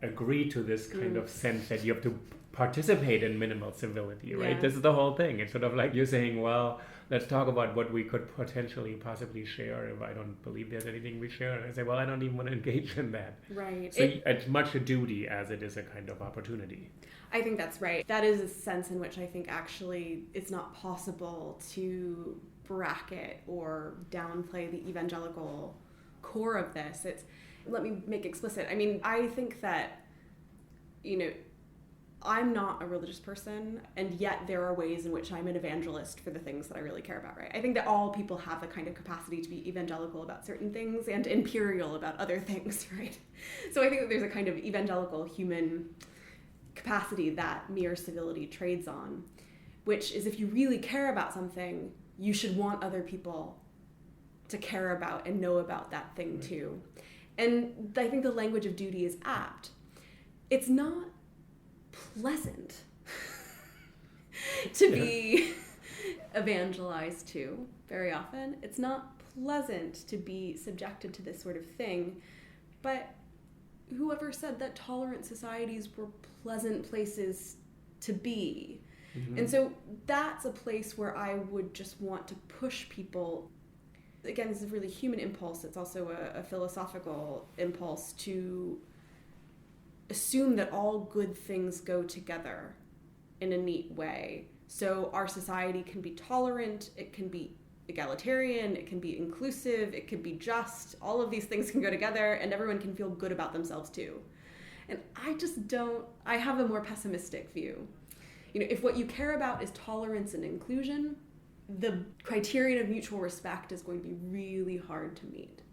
agree to this kind of sense that you have to participate in minimal civility, right? Yeah. This is the whole thing. It's sort of like you're saying, well, let's talk about what we could potentially possibly share if I don't believe there's anything we share. And I say, well, I don't even want to engage in that. Right. So it's much a duty as it is a kind of opportunity. I think that's right. That is a sense in which I think actually it's not possible to bracket or downplay the evangelical core of this. Let me make explicit. I mean, I think that, I'm not a religious person, and yet there are ways in which I'm an evangelist for the things that I really care about, right? I think that all people have the kind of capacity to be evangelical about certain things and imperial about other things, right? So I think that there's a kind of evangelical human capacity that mere civility trades on, which is if you really care about something, you should want other people to care about and know about that thing too. And I think the language of duty is apt. It's not pleasant to be evangelized to very often. It's not pleasant to be subjected to this sort of thing. But whoever said that tolerant societies were pleasant places to be? Mm-hmm. And so that's a place where I would just want to push people. Again, this is a really human impulse. It's also a philosophical impulse to assume that all good things go together in a neat way. So our society can be tolerant, it can be egalitarian, it can be inclusive, it can be just. All of these things can go together, and everyone can feel good about themselves too. And I have a more pessimistic view. If what you care about is tolerance and inclusion, the criterion of mutual respect is going to be really hard to meet.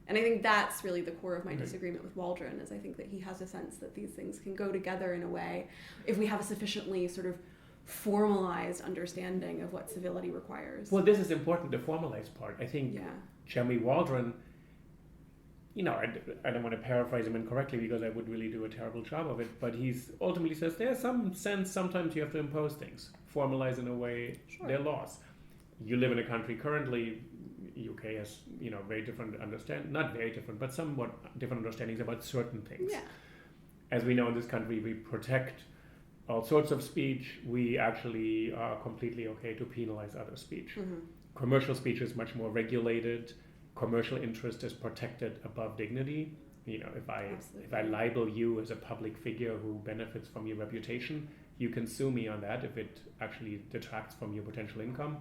And I think that's really the core of my disagreement with Waldron, is I think that he has a sense that these things can go together in a way if we have a sufficiently sort of formalized understanding of what civility requires. Well, this is important, the formalized part. I think Jeremy Waldron, I don't want to paraphrase him incorrectly because I would really do a terrible job of it, but he's ultimately says there's some sense sometimes you have to impose things, formalize in a way their laws. You live in a country currently, UK has, very different not very different, but somewhat different understandings about certain things. Yeah. As we know in this country, we protect all sorts of speech. We actually are completely okay to penalize other speech. Mm-hmm. Commercial speech is much more regulated. Commercial interest is protected above dignity. If I libel you as a public figure who benefits from your reputation, you can sue me on that if it actually detracts from your potential income.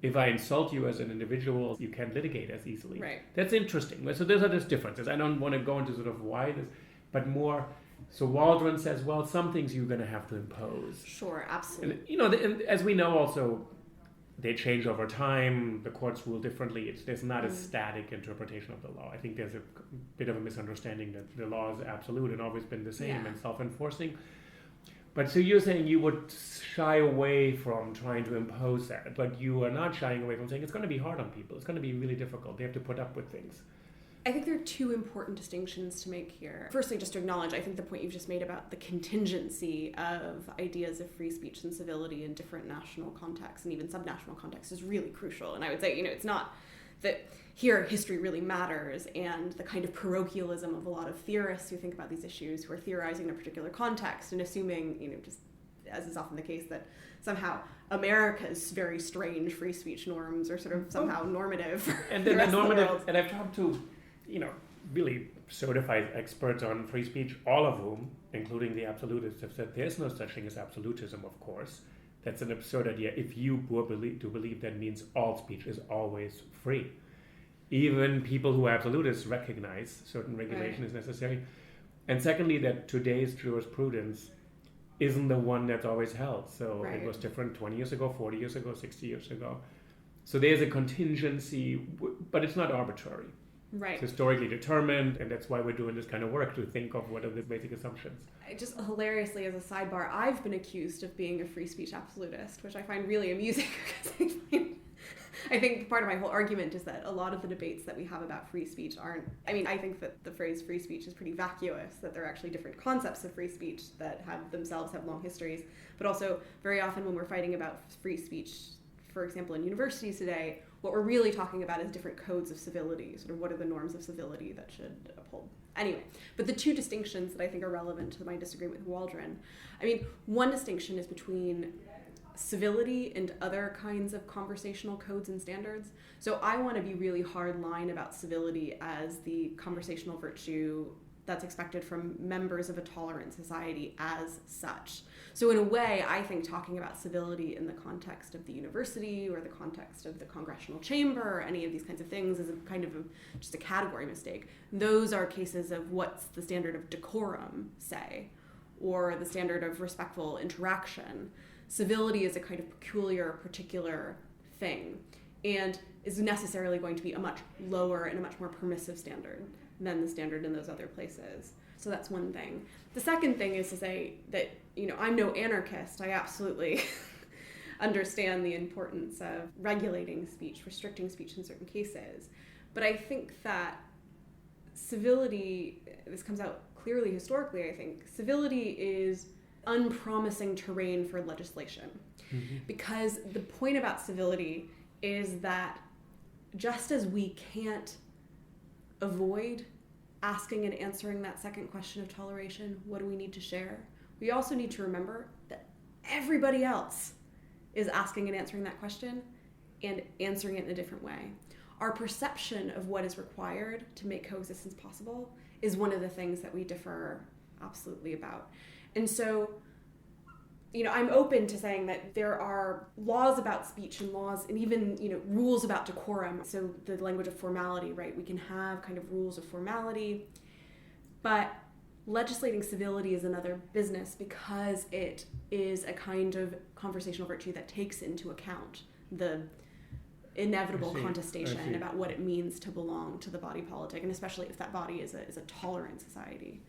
If I insult you as an individual, you can't litigate as easily. Right. That's interesting. So those are just differences. I don't want to go into sort of why this, but more. So Waldron says, well, some things you're going to have to impose. Sure, absolutely. And, as we know also, they change over time. The courts rule differently. There's not a static interpretation of the law. I think there's a bit of a misunderstanding that the law is absolute and always been the same and self-enforcing. But so you're saying you would shy away from trying to impose that, but you are not shying away from saying it's going to be hard on people. It's going to be really difficult. They have to put up with things. I think there are two important distinctions to make here. Firstly, just to acknowledge, I think the point you've just made about the contingency of ideas of free speech and civility in different national contexts and even subnational contexts is really crucial. And I would say, it's not that here history really matters, and the kind of parochialism of a lot of theorists who think about these issues, who are theorizing in a particular context and assuming, just as is often the case, that somehow America's very strange free speech norms are sort of somehow normative. And then the normative, and I've talked to, really certified experts on free speech, all of whom, including the absolutists, have said there's no such thing as absolutism, of course. That's an absurd idea. If you believe that means all speech is always free. Even people who are absolutists recognize certain regulation is necessary. And secondly, that today's jurisprudence isn't the one that's always held. So it was different 20 years ago, 40 years ago, 60 years ago. So there's a contingency, but it's not arbitrary. Right. It's historically determined, and that's why we're doing this kind of work, to think of what are the basic assumptions. Just hilariously, as a sidebar, I've been accused of being a free speech absolutist, which I find really amusing because I think part of my whole argument is that a lot of the debates that we have about free speech aren't... I think that the phrase free speech is pretty vacuous, that there are actually different concepts of free speech that have long histories, but also very often when we're fighting about free speech, for example, in universities today, what we're really talking about is different codes of civility, sort of what are the norms of civility that should uphold. Anyway, but the two distinctions that I think are relevant to my disagreement with Waldron, one distinction is between civility and other kinds of conversational codes and standards. So I want to be really hard line about civility as the conversational virtue that's expected from members of a tolerant society as such. So in a way, I think talking about civility in the context of the university or the context of the congressional chamber or any of these kinds of things is a kind of just a category mistake. Those are cases of what's the standard of decorum, say, or the standard of respectful interaction. Civility is a kind of peculiar, particular thing, and is necessarily going to be a much lower and a much more permissive standard than the standard in those other places. So that's one thing. The second thing is to say that, I'm no anarchist. I absolutely understand the importance of regulating speech, restricting speech in certain cases. But I think that civility, this comes out clearly historically, I think, civility is unpromising terrain for legislation. Mm-hmm. Because the point about civility is that just as we can't avoid asking and answering that second question of toleration, what do we need to share? We also need to remember that everybody else is asking and answering that question and answering it in a different way. Our perception of what is required to make coexistence possible is one of the things that we differ absolutely about. And so, I'm open to saying that there are laws about speech and laws and even, rules about decorum. So the language of formality, right? We can have kind of rules of formality, but legislating civility is another business because it is a kind of conversational virtue that takes into account the inevitable contestation about what it means to belong to the body politic, and especially if that body is a tolerant society.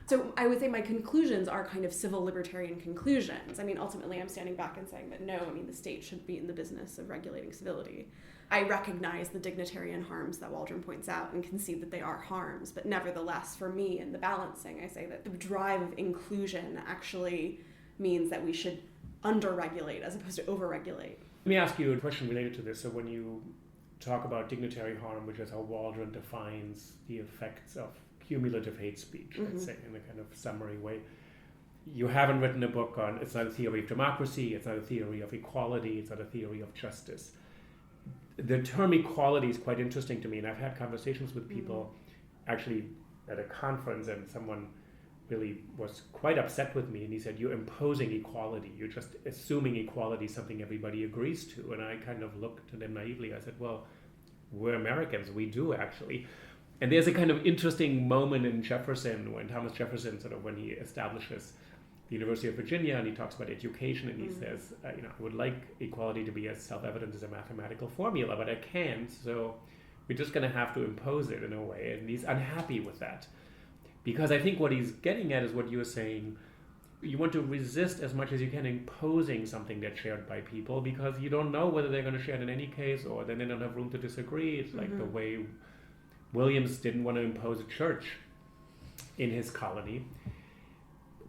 So I would say my conclusions are kind of civil libertarian conclusions. Ultimately I'm standing back and saying that no, the state should be in the business of regulating civility. I recognize the dignitarian harms that Waldron points out and concede that they are harms, but nevertheless, for me, in the balancing, I say that the drive of inclusion actually means that we should under-regulate as opposed to over-regulate. Let me ask you a question related to this. So when you talk about dignitary harm, which is how Waldron defines the effects of cumulative hate speech, let's say, in a kind of summary way, you haven't written a book on, it's not a theory of democracy, it's not a theory of equality, it's not a theory of justice. The term equality is quite interesting to me, and I've had conversations with people actually at a conference, and someone really was quite upset with me, and he said, you're imposing equality, you're just assuming equality is something everybody agrees to. And I kind of looked at him naively. I said, well, we're Americans, we do actually. And there's a kind of interesting moment in Jefferson, when Thomas Jefferson, when he establishes the University of Virginia, and he talks about education, and he says, I would like equality to be as self-evident as a mathematical formula, but I can't, so we're just going to have to impose it in a way. And he's unhappy with that. Because I think what he's getting at is what you're saying. You want to resist as much as you can imposing something that's shared by people, because you don't know whether they're going to share it in any case, or then they don't have room to disagree. It's like the way Williams didn't want to impose a church in his colony.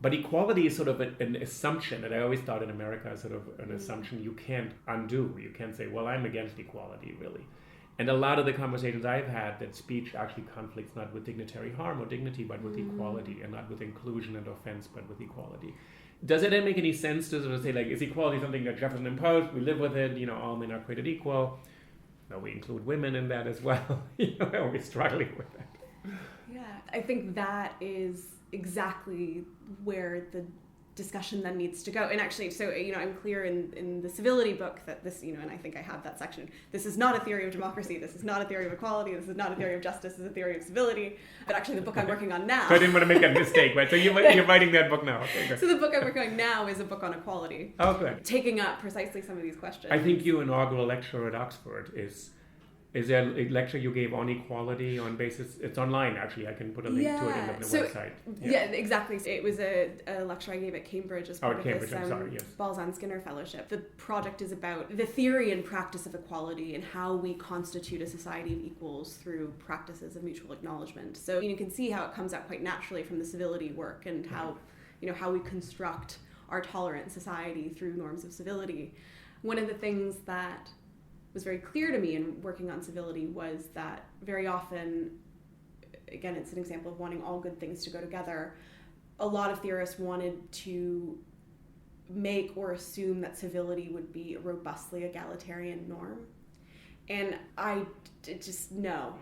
But equality is sort of an assumption that I always thought in America is sort of an assumption you can't undo. You can't say, well, I'm against equality, really. And a lot of the conversations I've had, that speech actually conflicts not with dignitary harm or dignity, but with equality, and not with inclusion and offense, but with equality. Does it then make any sense to sort of say, like, is equality something that Jefferson imposed? We live with it, all men are created equal. No, we include women in that as well. We're struggling with that. Yeah, I think that is exactly where the discussion then needs to go. And actually, so, I'm clear in the civility book that this, and I think I have that section, this is not a theory of democracy, this is not a theory of equality, this is not a theory of justice, this is a theory of civility. But actually the book I'm working on now... So I didn't want to make that mistake, right? So you're writing that book now. Okay, so the book I'm working on now is a book on equality. Oh, good. Taking up precisely some of these questions. I think your inaugural lecture at Oxford is there a lecture you gave on equality on basis? It's online, actually. I can put a link to it in the website. Yeah, exactly. It was a lecture I gave at Cambridge as part of this yes. Balzan-Skinner Fellowship. The project is about the theory and practice of equality and how we constitute a society of equals through practices of mutual acknowledgement. So you can see how it comes out quite naturally from the civility work and how we construct our tolerant society through norms of civility. One of the things that was very clear to me in working on civility was that very often, again, it's an example of wanting all good things to go together, a lot of theorists wanted to make or assume that civility would be a robustly egalitarian norm. And no.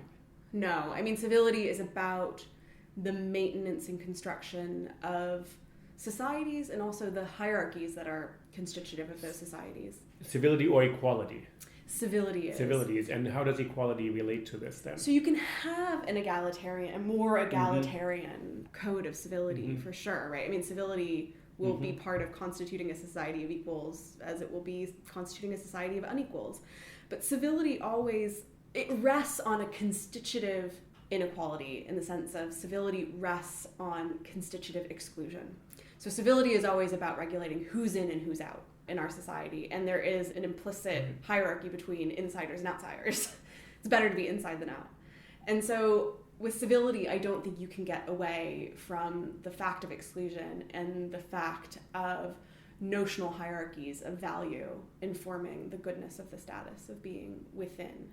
I mean, civility is about the maintenance and construction of societies and also the hierarchies that are constitutive of those societies. Civility or equality? Civility is. Civility is. And how does equality relate to this then? So you can have a more egalitarian code of civility for sure, right? I mean, civility will be part of constituting a society of equals as it will be constituting a society of unequals. But civility it rests on a constitutive inequality in the sense of civility rests on constitutive exclusion. So civility is always about regulating who's in and who's out in our society, and there is an implicit hierarchy between insiders and outsiders. It's better to be inside than out. And so with civility, I don't think you can get away from the fact of exclusion and the fact of notional hierarchies of value informing the goodness of the status of being within.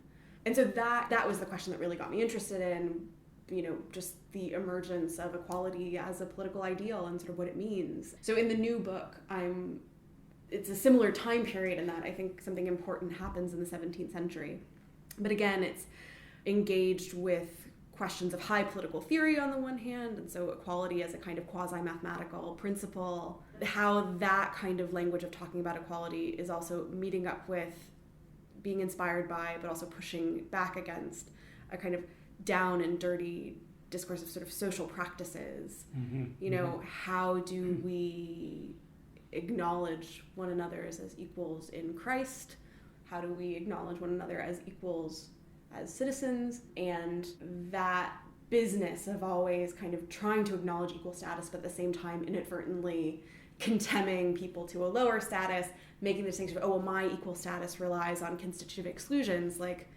And so that was the question that really got me interested in, just the emergence of equality as a political ideal and sort of what it means. So in the new book, it's a similar time period in that I think something important happens in the 17th century. But again, it's engaged with questions of high political theory on the one hand, and so equality as a kind of quasi-mathematical principle, how that kind of language of talking about equality is also meeting up with, being inspired by, but also pushing back against a kind of down and dirty discourse of sort of social practices. How do we acknowledge one another as equals in Christ? How do we acknowledge one another as equals as citizens? And that business of always kind of trying to acknowledge equal status, but at the same time inadvertently condemning people to a lower status, making the distinction of, my equal status relies on constitutive exclusions, like,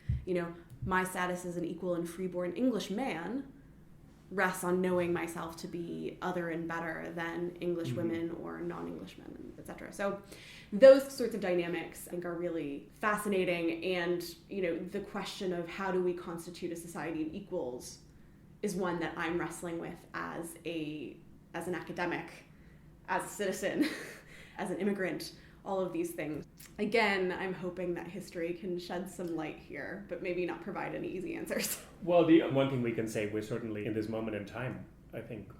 my status as an equal and freeborn English man rests on knowing myself to be other and better than English women or non-English men, etc. So those sorts of dynamics I think are really fascinating, and the question of how do we constitute a society of equals is one that I'm wrestling with as an academic, as a citizen, as an immigrant, all of these things. Again, I'm hoping that history can shed some light here, but maybe not provide any easy answers. Well, the one thing we can say, we're certainly in this moment in time, I think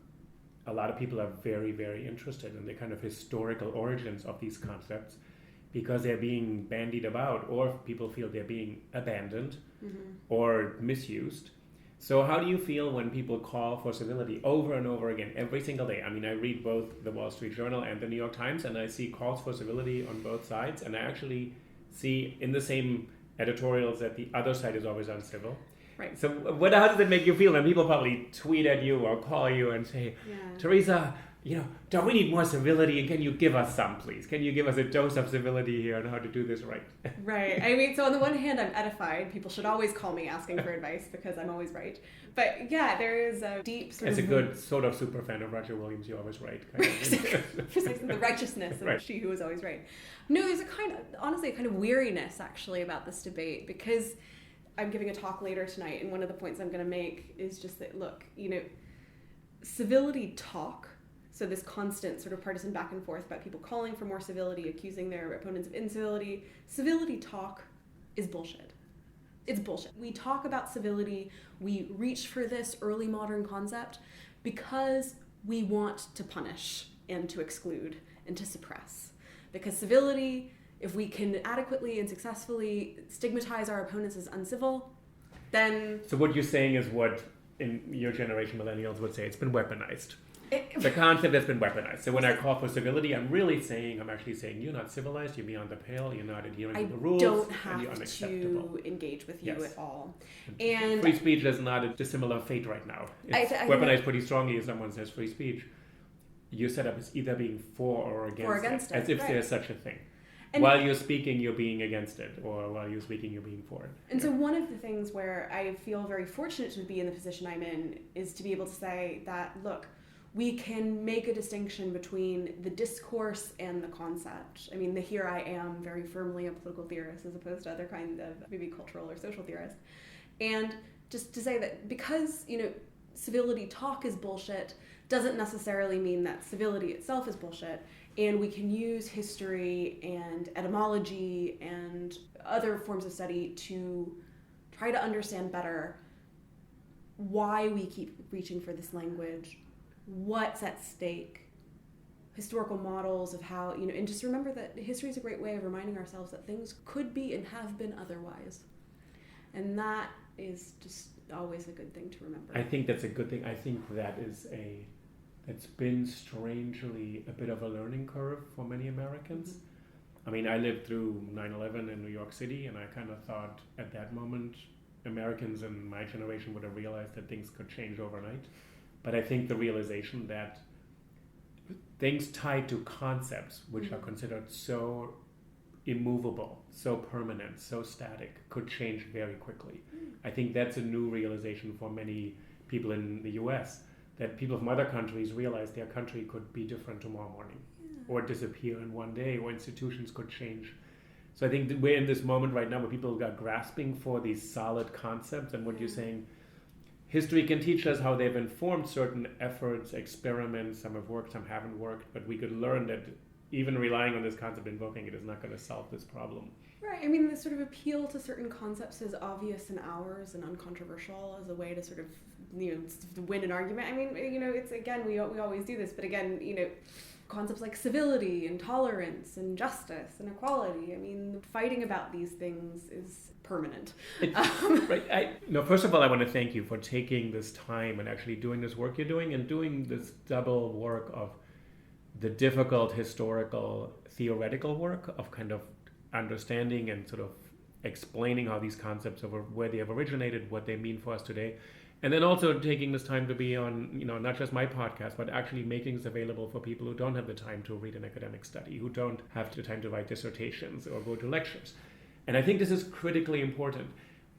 a lot of people are very, very interested in the kind of historical origins of these concepts because they're being bandied about, or people feel they're being abandoned or misused. So how do you feel when people call for civility over and over again every single day? I mean, I read both the Wall Street Journal and the New York Times, and I see calls for civility on both sides, and I actually see in the same editorials that the other side is always uncivil. Right. So how does it make you feel when people probably tweet at you or call you and say, Teresa, don't we need more civility, and can you give us some, please? Can you give us a dose of civility here on how to do this right? Right. I mean, so on the one hand, I'm edified. People should always call me asking for advice because I'm always right. But yeah, there is a deep sort As of... a good sort of super fan of Roger Williams, you're always right. Precisely, the righteousness of she who is always right. No, there's honestly a kind of weariness actually about this debate, because I'm giving a talk later tonight, and one of the points I'm going to make is just that, look, civility talk, so this constant sort of partisan back and forth about people calling for more civility, accusing their opponents of incivility, civility talk is bullshit. It's bullshit. We talk about civility, we reach for this early modern concept because we want to punish and to exclude and to suppress. Because civility, if we can adequately and successfully stigmatize our opponents as uncivil, then... So what you're saying is what in your generation millennials would say, it's been weaponized. The concept has been weaponized. So when I call for civility, I'm actually saying you're not civilized, you're beyond the pale, you're not adhering to the rules, and you're unacceptable. I don't have to engage with you at all. And free speech is not a dissimilar fate right now. It's weaponized pretty strongly if someone says free speech. Your setup is either being for or against it, as if there's such a thing. And while you're speaking, you're being against it, or while you're speaking, you're being for it. And so one of the things where I feel very fortunate to be in the position I'm in is to be able to say that, look, we can make a distinction between the discourse and the concept. I mean, here I am very firmly a political theorist as opposed to other kinds of maybe cultural or social theorists. And just to say that because, civility talk is bullshit doesn't necessarily mean that civility itself is bullshit. And we can use history and etymology and other forms of study to try to understand better why we keep reaching for this language, what's at stake, historical models of how, and just remember that history is a great way of reminding ourselves that things could be and have been otherwise. And that is just always a good thing to remember. I think that's a good thing. I think that is it's been strangely a bit of a learning curve for many Americans. Mm-hmm. I mean, I lived through 9/11 in New York City, and I kind of thought at that moment Americans in my generation would have realized that things could change overnight. But I think the realization that things tied to concepts which are considered so immovable, so permanent, so static, could change very quickly. I think that's a new realization for many people in the US, that people from other countries realize their country could be different tomorrow morning, or disappear in one day, or institutions could change. So I think that we're in this moment right now where people are grasping for these solid concepts, and what you're saying, history can teach us how they've informed certain efforts, experiments, some have worked, some haven't worked, but we could learn that even relying on this concept, invoking it, is not going to solve this problem. Right. I mean, the sort of appeal to certain concepts is obvious and ours and uncontroversial as a way to sort of, win an argument. I mean, it's, again, we always do this, but again, concepts like civility and tolerance and justice and equality. I mean, fighting about these things is permanent. Right. First of all, I want to thank you for taking this time and actually doing this work you're doing, and doing this double work of the difficult historical theoretical work of kind of understanding and sort of explaining how these concepts where they have originated, what they mean for us today. And then also taking this time to be on, not just my podcast, but actually making this available for people who don't have the time to read an academic study, who don't have the time to write dissertations or go to lectures. And I think this is critically important.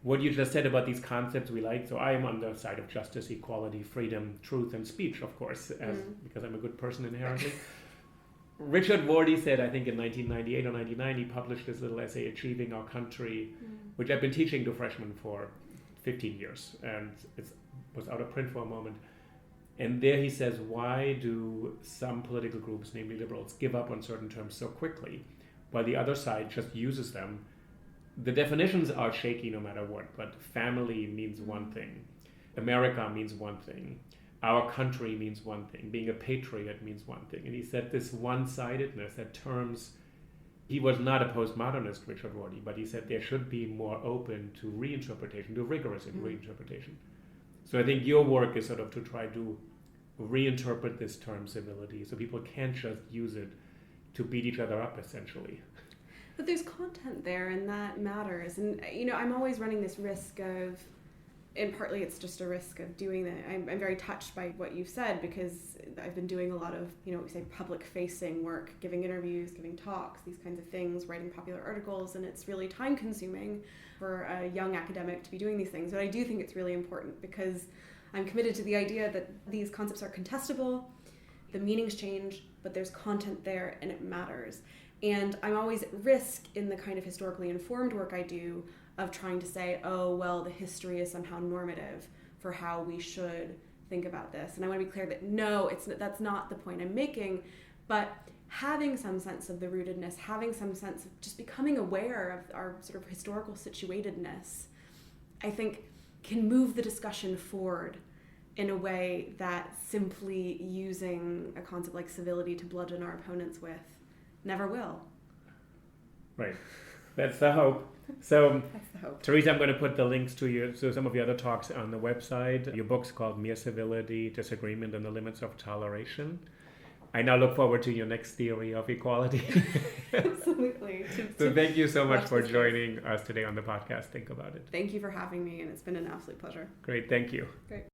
What you just said about these concepts we like. So I am on the side of justice, equality, freedom, truth, and speech, of course, because I'm a good person inherently. Richard Rorty said, I think in 1998 or 99, he published this little essay, Achieving Our Country, which I've been teaching to freshmen for 15 years, and it was out of print for a moment. And there he says, why do some political groups, namely liberals, give up on certain terms so quickly, while the other side just uses them? The definitions are shaky no matter what, but family means one thing, America means one thing, our country means one thing, being a patriot means one thing. And he said this one-sidedness, that terms, he was not a postmodernist, Richard Rorty, but he said there should be more open to reinterpretation, to rigorous reinterpretation. So I think your work is sort of to try to reinterpret this term civility, so people can't just use it to beat each other up, essentially. But there's content there, and that matters. And, I'm always running this risk of, and partly it's just a risk of doing that. I'm very touched by what you've said, because I've been doing a lot of, what we say, public-facing work, giving interviews, giving talks, these kinds of things, writing popular articles, and it's really time-consuming for a young academic to be doing these things. But I do think it's really important, because I'm committed to the idea that these concepts are contestable, the meanings change, but there's content there, and it matters. And I'm always at risk in the kind of historically informed work I do of trying to say, oh, well, the history is somehow normative for how we should think about this. And I want to be clear that no, that's not the point I'm making, but having some sense of the rootedness, having some sense of just becoming aware of our sort of historical situatedness, I think can move the discussion forward in a way that simply using a concept like civility to bludgeon our opponents with never will. Right. That's the hope. So, That's the hope. Teresa, I'm going to put the links to some of your other talks on the website. Your book's called Mere Civility, Disagreement, and the Limits of Toleration. I now look forward to your next theory of equality. Absolutely. So thank you so much for joining us today on the podcast. Think about it. Thank you for having me, and it's been an absolute pleasure. Great. Thank you. Great.